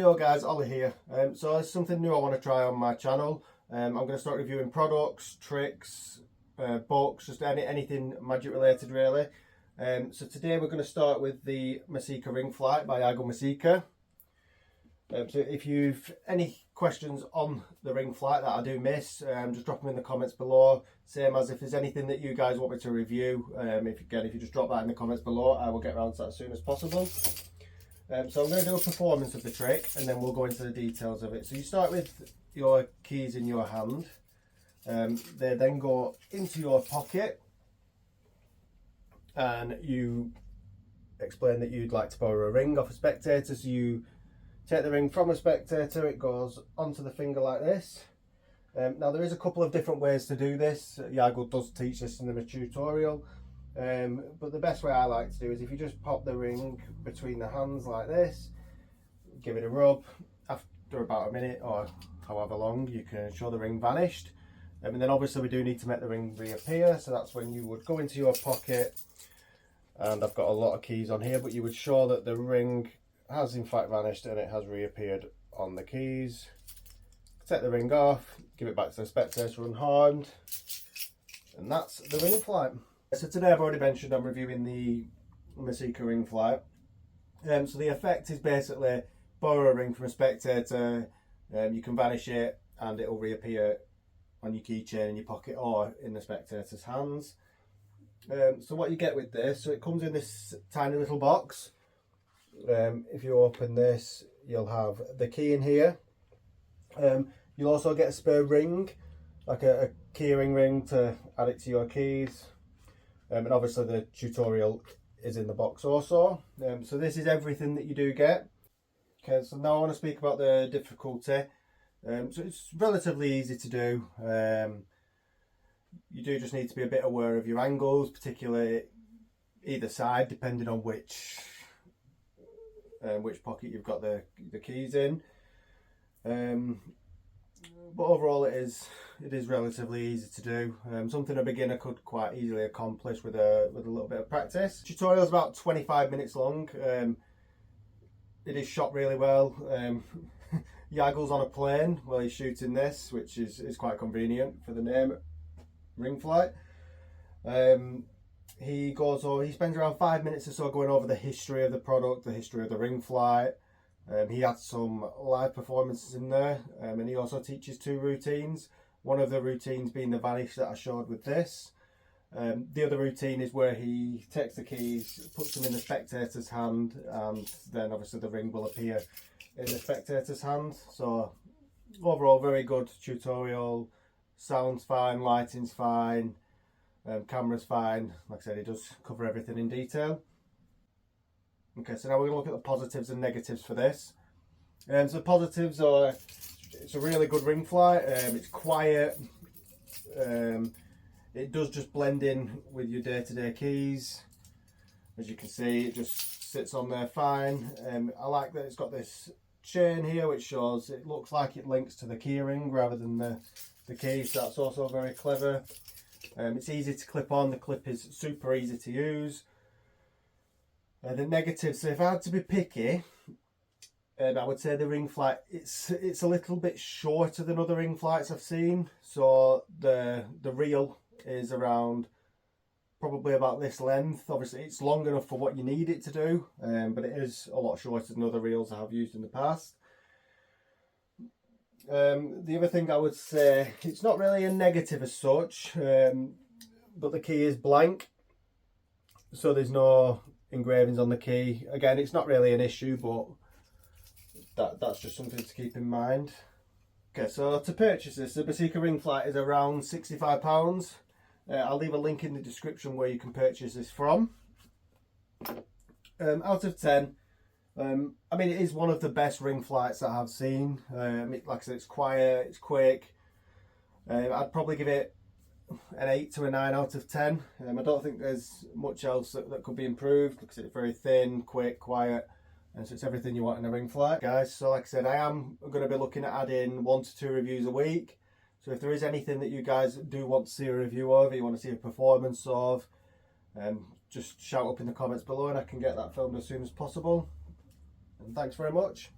Hello guys, Ollie here. So it's something new I want to try on my channel. I'm going to start reviewing products, tricks, books, just anything magic related really. So today we're going to start with the Mesika ring flight by Mesika. So if you've any questions on the ring flight that I do miss, just drop them in the comments below. Same as if there's anything that you guys want me to review, if you just drop that in the comments below, I will get around to that as soon as possible. So I'm going to do a performance of the trick and then we'll go into the details of it. So you start with your keys in your hand. They then go into your pocket and you explain that you'd like to borrow a ring off a spectator. So you take the ring from a spectator, it goes onto the finger like this. Now there is a couple of different ways to do this. Yago does teach this in the tutorial. But the best way I like to do is if you just pop the ring between the hands like this, give it a rub. After about a minute or however long, you can ensure the ring vanished. And then obviously we do need to make the ring reappear, so that's when you would go into your pocket, and I've got a lot of keys on here, but you would show that the ring has in fact vanished and it has reappeared on the keys. Take the ring off, give it back to the spectator unharmed, and that's the ring flight. So today I've already mentioned I'm reviewing the Mesika ring flight. So the effect is basically borrow a ring from a spectator, you can vanish it and it will reappear on your keychain in your pocket or in the spectator's hands. So what you get with this, so it comes in this tiny little box. If you open this, you'll have the key in here. You'll also get a spare ring, like a keyring ring to add it to your keys. And obviously the tutorial is in the box also. So this is everything that you do get. Okay, so now I want to speak about the difficulty. So it's relatively easy to do. You do just need to be a bit aware of your angles, particularly either side, depending on which pocket you've got the keys in. But overall it is relatively easy to do. Something a beginner could quite easily accomplish with a little bit of practice. The tutorial is about 25 minutes long. It is shot really well. Yago's on a plane while he's shooting this, which is quite convenient for the name ring flight. He spends around 5 minutes or so going over the history of the product, the history of the ring flight. He had some live performances in there, and he also teaches 2 routines. One of the routines being the vanish that I showed with this. The other routine is where he takes the keys, puts them in the spectator's hand, and then obviously the ring will appear in the spectator's hand. So overall very good tutorial. Sound's fine, lighting's fine, camera's fine. Like I said, he does cover everything in detail. Okay, so now we're going to look at the positives and negatives for this. So positives are, it's a really good ring flight, it's quiet, it does just blend in with your day-to-day keys. As you can see, it just sits on there fine. I like that it's got this chain here which shows it looks like it links to the key ring rather than the key, so that's also very clever. It's easy to clip on, the clip is super easy to use. The negatives, so if I had to be picky, I would say the ring flight, it's a little bit shorter than other ring flights I've seen. So the reel is around probably about this length. Obviously it's long enough for what you need it to do, but it is a lot shorter than other reels I have used in the past. The other thing I would say, it's not really a negative as such, but the key is blank, so there's no engravings on the key. Again, it's not really an issue, but that's just something to keep in mind. Okay, so to purchase this, the Mesika ring flight is around £65. I'll leave a link in the description where you can purchase this from. Out of 10, I mean, it is one of the best ring flights that I have seen. Like I said, it's quiet, it's quick. I'd probably give it an 8 to a 9 out of 10. I don't think there's much else that could be improved because it's very thin, quick, quiet, and so it's everything you want in a ring flight, guys. So like I said, I am going to be looking at adding 1 to 2 reviews a week. So if there is anything that you guys do want to see a review of, you want to see a performance of, just shout up in the comments below and I can get that filmed as soon as possible. And thanks very much.